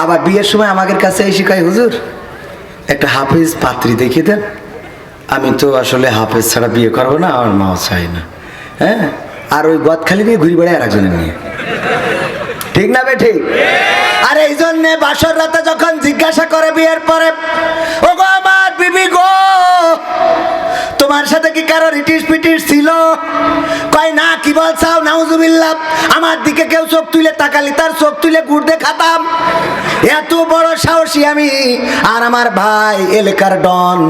আবার বিয়ের সময় আমাদের কাছে এই শিখায়, হুজুর একটা হাফেজ পাত্রী দেখিয়ে দেন। আমি তো আসলে হাফেজ ছাড়া বিয়ে করবো না, আমার মাও চাই না। হ্যাঁ, আর ওই গদখালি নিয়ে ঘুরি বেড়ায় আর একজনের নিয়ে, ঠিক না বে ঠিক? আর এই জন্যে বাসর রাতে যখন জিজ্ঞাসা করে বিয়ের পরে, ও গো আমার বিবি গো, তোমার সাথে কি কারো রিটিশ পিটিশ ছিল? কয় না। কি বলছাও? নাউজুবিল্লাহ। আমার দিকে কেউ চোখ তুলে তাকালি তার চোখ তুলে গুড় দেখাতাম। এত বড় সাহসী আমি আর আমার ভাই এলাকার ডন,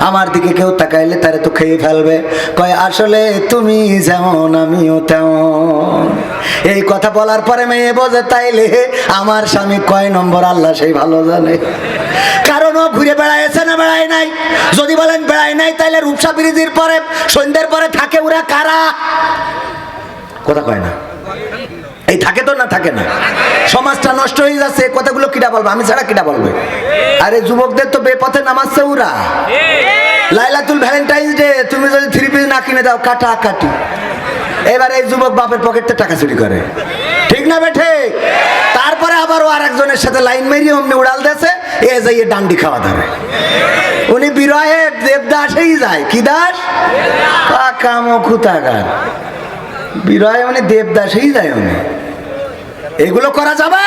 আমার দিকে কেউ তাকাইলে তারে তো খেয়ে ফেলবে। কয় আসলে তুমি যেমন আমিও তেমন। এই কথা বলার পরে মেয়ে বোঝে তাইলে আমার স্বামী কয় নম্বর আল্লাহ সেই ভালো জানে। কারণ ও ঘুরে বেড়াইছে না বেড়ায় নাই? যদি বলেন বেড়ায় নাই, তাইলে রূপসা ব্রিজের পরে সন্ধ্যের পরে থাকে ওরা কারা? কথা কয় না, এই থাকে তো না থাকে না? সমাজটা নষ্ট হয়ে যাচ্ছে, কথাগুলো কিটা বলবো? আমি ছাড়া কিটা বলবে? আরে যুবকদের তো বেপথে নামাচ্ছে ওরা। লাইলাতুল ভ্যালেন্টাইন্স ডে তুমি যদি 3 পিস না কিনে দাও, কাটা কাটি। এবার এই যুবক বাপের পকেটে টাকা চুরি করে, ঠিক না বেঠে? তারপরে আবার ও আর একজনের সাথে লাইন মেরিয়ে অমনি উড়াল দেছে, এ যাইয়ে ডান্ডি খাওয়া ধরে। উনি বিরহে দেবদাসেই যায়। কি দাস? কামো খুতাগার। বিরহে মানে দেবদাসেই যায় উনি। এগুলো করা যাবে?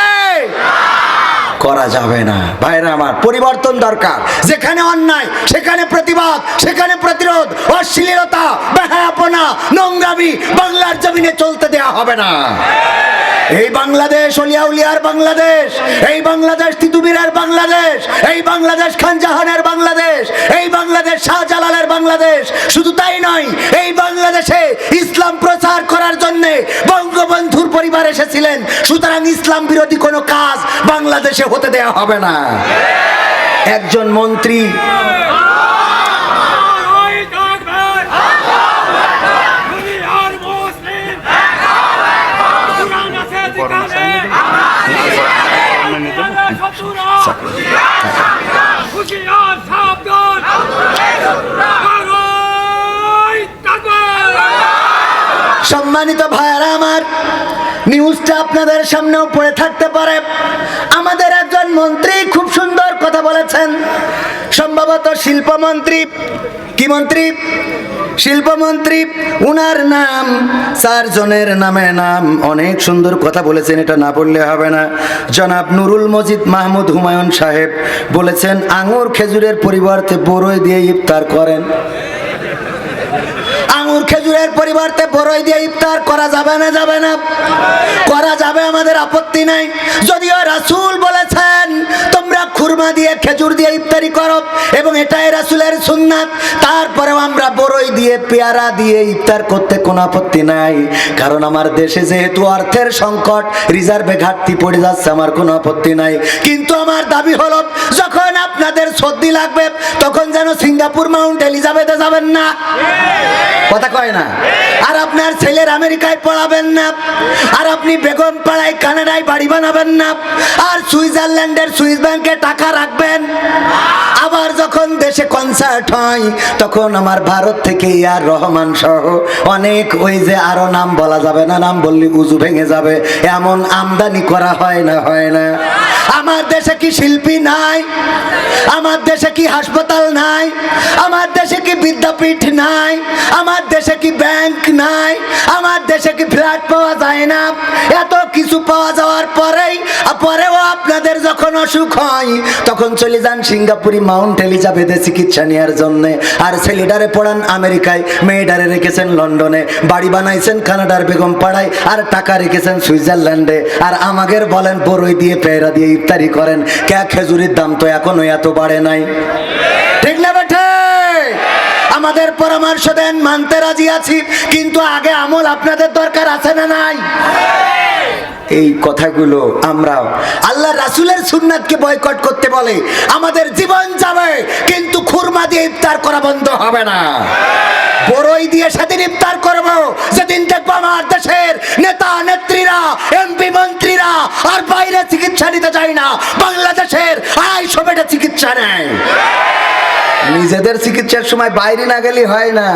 করা যাবে না ভাইরা আমার। পরিবর্তন দরকার। যেখানে অন্যায় সেখানে প্রতিবাদ, সেখানে প্রতিরোধ। অশ্লীলতা, বেহায়াপনা, নোংরামি বাংলার জমিনে চলতে দেয়া হবে না। এই বাংলাদেশ অলিয়া উলিয়ার বাংলাদেশ, এই বাংলাদেশ তিতুমিরের বাংলাদেশ, এই বাংলাদেশ খান জাহানের বাংলাদেশ, এই বাংলাদেশ শাহজালালের বাংলাদেশ। শুধু তাই নয়, এই বাংলাদেশে ইসলাম প্রচার করার জন্য বঙ্গবন্ধুর পরিবার এসেছিলেন। সুতরাং ইসলাম বিরোধী কোনো কাজ বাংলাদেশে হতে দেয়া হবে না। একজন মন্ত্রী সম্মানিত ভাইরা আমার, নিউজটা আপনাদের সামনেও পড়ে থাকতে পারে। আমাদের একজন মন্ত্রী খুব সুন্দর কথা বলেছেন, সম্ভবত শিল্পমন্ত্রী। কি মন্ত্রী? শিল্পমন্ত্রী। উনার নাম, 4 জনের নামে নাম, অনেক সুন্দর কথা বলেছেন, এটা না বললে হবে না। জনাব নুরুল মজিদ মাহমুদ হুমায়ুন সাহেব বলেছেন আঙুর খেজুরের পরিবর্তে বড়ই দিয়ে ইফতার করেন। আঙুর খেজুরের পরিবর্তে বড়ই দিয়ে ইফতার করা যাবে না? যাবে না? করা যাবে, আমাদের আপত্তি নাই। যদিও রাসূল বলেছেন তোমরা খুরমা দিয়ে খেজুর দিয়ে ইফতারি করো এবং এটাই রাসূলের সুন্নাত, তারপরেও আমরা বড়ই দিয়ে পেয়ারা দিয়ে ইফতার করতে কোনো আপত্তি নাই। কারণ আমার দেশে যেহেতু অর্থের সংকট, রিজার্ভে ঘাটতি পড়ে যাচ্ছে, আমার কোনো আপত্তি নাই। কিন্তু আমার দাবি হলো, যখন আপনাদের সর্দি লাগবে তখন যেন সিঙ্গাপুর মাউন্ট এলিজাবেথে যাবেন না। কথা কয় না? আর আপনার ছেলের আমেরিকায় পড়াবেন না, আর আপনি বেগম পাড়ায় কানাডায় বাড়ি বানাবেন না, আর সুইজারল্যান্ডের সুইস ব্যাংকে টাকা রাখবেন। আবার যখন দেশে কনসার্ট হয় তখন আমার ভারত থেকে ইয়ার রহমান সহ অনেক, ওই যে আরো নাম বলা যাবে না, নাম বললে উজু ভেঙে যাবে, এমন আমদানি করা হয় না? হয় না? আমার দেশে কি শিল্পী নাই? আমার দেশে কি হাসপাতাল নাই? আমার দেশে কি বিদ্যাপীঠ নাই? আমার দেশে কি ব্যাংক নাই? আমার দেশে কি ফ্ল্যাট পাওয়া যায় না? এত কিছু পাওয়া যাওয়ার পরেও আপনাদের যখন অসুখ হয় তখন চলে যান সিঙ্গাপুরি মাউন্ট এলিজাবেথে চিকিৎসা নেওয়ার জন্য। আর ছেলেটারে পড়ান আমেরিকায়, মেয়েটারে রেখেছেন লন্ডনে, বাড়ি বানাইছেন কানাডার বেগম পাড়ায়, আর টাকা রেখেছেন সুইজারল্যান্ডে। আর আমাদের বলেন বড়ই দিয়ে পেয়ারা দিয়ে ইফতারি করেন। কে খেজুরির দাম তো এখনো এত বাড়ে নাই, ঠিক না বেঠে? আমাদের পরামর্শ দেন, মানতে রাজি আছি, কিন্তু আগে আমল আপনাদের দরকার আছে না নাই? এই কথাগুলো আমরা আল্লাহ রাসূলের সুন্নাতকে বয়কট করতে বলে আমাদের জীবন যাবে, কিন্তু খুরমা দিয়ে ইফতার করা বন্ধ হবে না। বড়ই দিয়ে সেদিন ইফতার করব যেদিন দেখবো আমার দেশের নেতা নেত্রীরা, এমপি মন্ত্রীরা আর বাইরে চিকিৎসা নিতে যায় না, বাংলাদেশের আইসবেটে চিকিৎসা নেয়। নিজেদের চিকিৎসার সময় বাইরে না গেলে হয় না।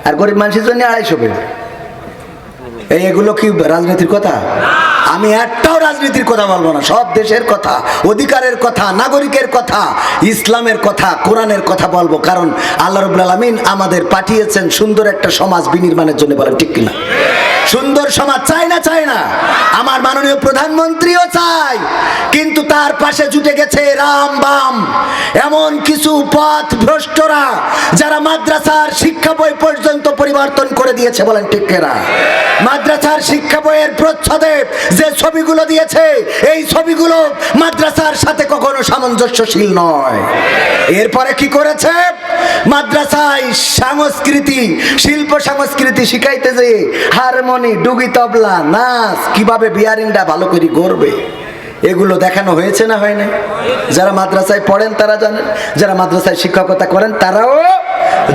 আর গরিব মানুষের জন্য 250 বেড। এগুলো কি রাজনীতির কথা? আমি একটাও রাজনীতির কথা বলবো না, সব দেশের কথা, অধিকারের কথা, নাগরিকের কথা, ইসলামের কথা, কোরআনের কথা বলবো। কারণ আল্লাহ রাব্বুল আলামিন আমাদের পাঠিয়েছেন সুন্দর একটা সমাজ বিনির্মাণের জন্য, বলেন ঠিক কিনা? সুন্দর সমাজ চাই না? চাই না? আমার মাননীয় প্রধানমন্ত্রীও চাই, কিন্তু তার পাশে জুটে গেছে রাম বাম এমন কিছু পথ ভ্রষ্টরা, যারা মাদ্রাসার শিক্ষা বই পর্যন্ত পরিবর্তন করে দিয়েছে, বলেন ঠিক কিনা? মাদ্রাসার শিক্ষা বইয়ের প্রচ্ছদে যে ছবিগুলো দিয়েছে, এই ছবিগুলো মাদ্রাসার সাথে কখনো সামঞ্জস্যশীল নয়। এরপরে কি করেছে? মাদ্রাসায় সংস্কৃতি, শিল্প সংস্কৃতি শিখাইতে যে হারমোনি, ডুগি, তবলা, নাচ, কিভাবে বিয়ারিংটা ভালো করে করবে, এগুলো দেখানো হয়েছে না হয় না? যারা মাদ্রাসায় পড়েন তারা জানেন, যারা মাদ্রাসায় শিক্ষকতা করেন তারাও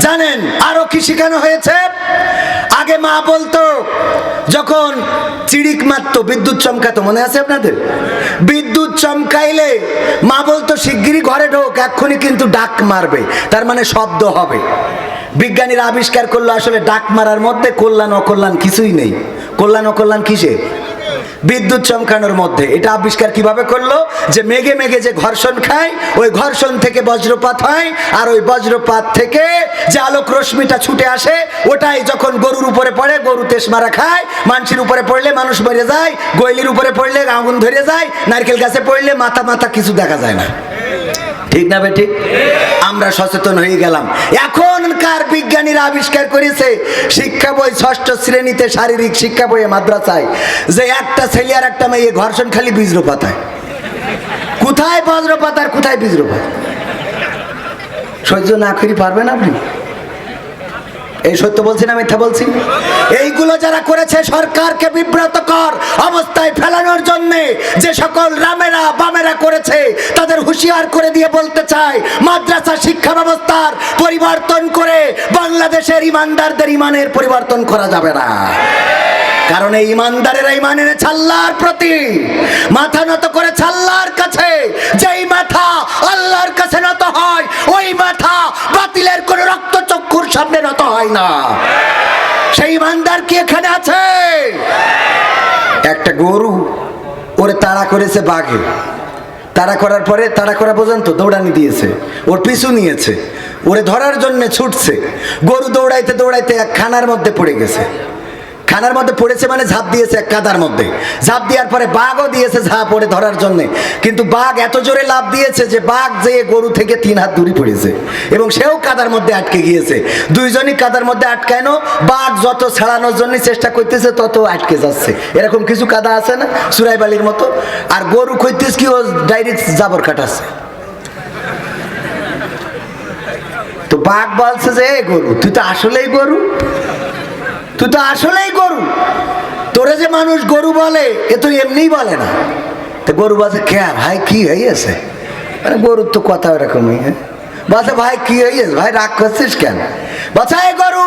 জানেন। আরো কি শেখানো হয়েছে? আগে মা বলতো, যখন চিড়িক মারতো, বিদ্যুৎ চমকাতো, মনে আছে আপনাদের? বিদ্যুৎ চমকাইলে মা বলতো শিগগিরই ঘরে ঢোক, এক্ষুনি কিন্তু ডাক মারবে, তার মানে শব্দ হবে। বিজ্ঞানীরা আবিষ্কার করলো আসলে ডাক মারার মধ্যে কল্যাণ অকল্যাণ কিছুই নেই। কল্যাণ অকল্যাণ কিসে? বিদ্যুৎ চমকানোর মধ্যে। এটা আবিষ্কার কিভাবে করলো? যে মেঘে মেঘে যে ঘর্ষণ খায়, ওই ঘর্ষণ থেকে বজ্রপাত হয়, আর ওই বজ্রপাত থেকে যে আলোক রশ্মিটা ছুটে আসে, ওটাই যখন গরুর উপরে পড়ে, গরু তেজ মারা খায়, মানুষের উপরে পড়লে মানুষ মরে যায়, গৈলির উপরে পড়লে আগুন ধরে যায়, নারকেল গাছে পড়লে মাথা মাথা কিছু দেখা যায় না। ঠিক না বেটি? আমরা সচেতন হয়ে গেলাম। এখনকার বিজ্ঞানীরা আবিষ্কার করেছে শিক্ষা বই, ষষ্ঠ শ্রেণীতে শারীরিক শিক্ষা বইয়ে মাদ্রাসায়, যে একটা ছেলে আর একটা মেয়ে ঘর্ষণ খালি বজ্রপাত হয়। কোথায় বজ্রপাত আর কোথায় বজ্রপাত? সহ্য না করি পারবেন আপনি? এই সত্য বলছি না মিথ্যা বলছি? এইগুলো যারা করেছে সরকারকে বিব্রতকর অবস্থায় ফেলানোর জন্য, যে সকল রামেরা বামেরা করেছে, তাদের হুঁশিয়ার করে দিয়ে বলতে চাই, মাদ্রাসা শিক্ষা ব্যবস্থার পরিবর্তন করে বাংলাদেশের ইমানদারদের ইমানের পরিবর্তন করা যাবে না। কারণ এই ইমানদারেরা ইমান এনেছে আল্লাহর প্রতি, মাথা নত করেছে আল্লাহর কাছে। যেই মাথা আল্লাহর কাছে নত হয়, ওই মাথা বাতিলের কোন রক্তচক্ষুর সামনে নত হয় না। সেই ইমানদার কি এখানে আছে? একটা গরু, ওরে তাড়া করেছে বাঘে, তাড়া করার পরে, তাড়া করা পর্যন্ত দৌড়ানি দিয়েছে, ওর পিছু নিয়েছে, ওরে ধরার জন্য ছুটছে। গরু দৌড়াইতে দৌড়াইতে এক খানার মধ্যে পড়ে গেছে। খানার মধ্যে পড়েছে মানে ঝাঁপ দিয়েছে এক কাদার মধ্যে। ঝাঁপ দেওয়ার পরে বাঘও দিয়েছে ঝাঁপ ওরে ধরার জন্য, কিন্তু বাঘ এত জোরে লাফ দিয়েছে যে বাঘ যে গরু থেকে 3 হাত দূরে পড়েছে এবং সেও কাদার মধ্যে আটকে গিয়েছে। দুইজনই কাদার মধ্যে আটকায়নো, বাঘ যত ছাড়ানোর জন্য চেষ্টা করতেছে তত আটকে যাচ্ছে। এরকম কিছু কাদা আছে না সুরাই বালির মতো? আর গরু কইতেছে কি, ও ডাইরেক্ট জাবর কাটাচ্ছে। তো বাঘ বলছে যে, গরু তুই তো আসলেই গরু, তুই তো আসলেই গরু, তোরে যে মানুষ গরু বলে এ তো এমনিই বলে না। তো গরু বলছে, কে ভাই কি হয়েছে? মানে গরুর তো কথা এরকমই। বলছে, ভাই কি হয়েছে ভাই, রাগ করছিস কেন? বলছে, এই গরু,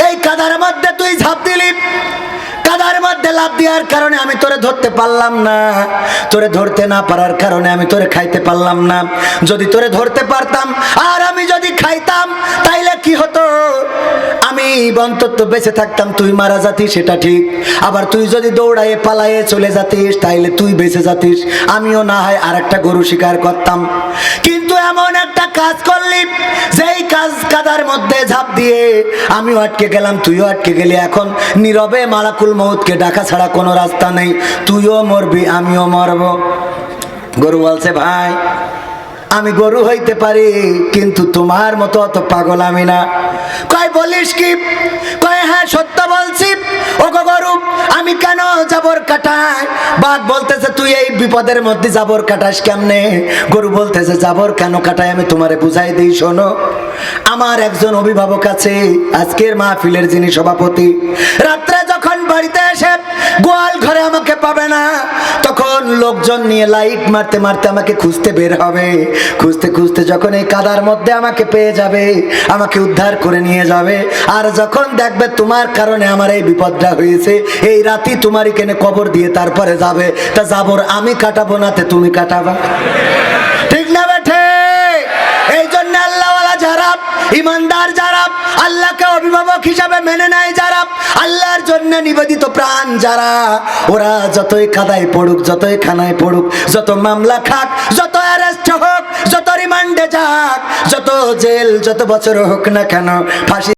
এই কাদার মধ্যে তুই ঝাঁপ দিলি, কাদার মধ্যে লাফ দেওয়ার কারণে আমি তোরে ধরতে পারলাম না, তোরে ধরতে না পারার কারণে আমি তোরে খাইতে পারলাম না। যদি তোরে ধরতে পারতাম আর আমি যদি খাইতাম, তাইলে কি হতো? আমি অন্তত বেঁচে থাকতাম, তুই মারা যাতিস সেটা ঠিক। আবার তুই যদি দৌড়ায়ে পালায়ে চলে যাতিস, তাইলে তুই বেঁচে যাতিস, আমিও না হয় আর একটা গরু শিকার করতাম। কিন্তু এমন একটা কাজ করলি, যেই কাজ কাদার মধ্যে ঝাঁপ দিয়ে আমিও আটকে গেলাম, তুইও আটকে গেলি। এখন নীরবে মালাকুল মউতকে ডাকা ছাড়া কোনো রাস্তা নেই, তুইও মরবি আমিও মরব। গরু বলছে, ভাই আমি গরু হইতে পারি, কিন্তু তোমার মতো অত পাগল আমি না। কয় বলিস কি? কয় হ্যাঁ সত্য বলছি। ও গো গরু, আমি কেন জাবর কাটাই? বাঘ বলতেছে, তুই এই বিপদের মধ্যে জাবর কাটাস কেমনে? গরু বলতেছে, জাবর কেন কাটাই আমি তোমারে বুঝাই দিই, শোনো। আমার একজন অভিভাবক আছে, আজকের মাহফিলের যিনি সভাপতি, রাত্রে যখন বাড়িতে এসে গোয়াল ঘরে আমাকে পাবে না, তখন লোকজন নিয়ে লাইট মারতে মারতে আমাকে খুঁজতে বের হবে। খুঁজতে খুঁজতে যখন এই কাদার মধ্যে আমাকে পেয়ে যাবে, আমাকে উদ্ধার করে নিয়ে যাবে। আর যখন দেখবে তোমার কারণে আমার এই বিপদটা হয়েছে, এই রাতি তোমার এখানে কবর দিয়ে তারপরে যাবে। তা জাবর আমি কাটাবো না, তে তুমি কাটাবা। ঠিক না বেঠে? এই জন্য আল্লাহওয়ালা যারা ইমানদার যারা, আল্লাহকে অভিভাবক হিসাবে মেনে নেয় যারা, আল্লাহর জন্য নিবেদিত প্রাণ যারা, ওরা যতই কাদায় পড়ুক, যতই খানায় পড়ুক, যত মামলা খাক, যত অ্যারেস্ট হোক, যত রিমান্ডে যাক, যত জেল যত বছর হোক না কেন, ফাঁসি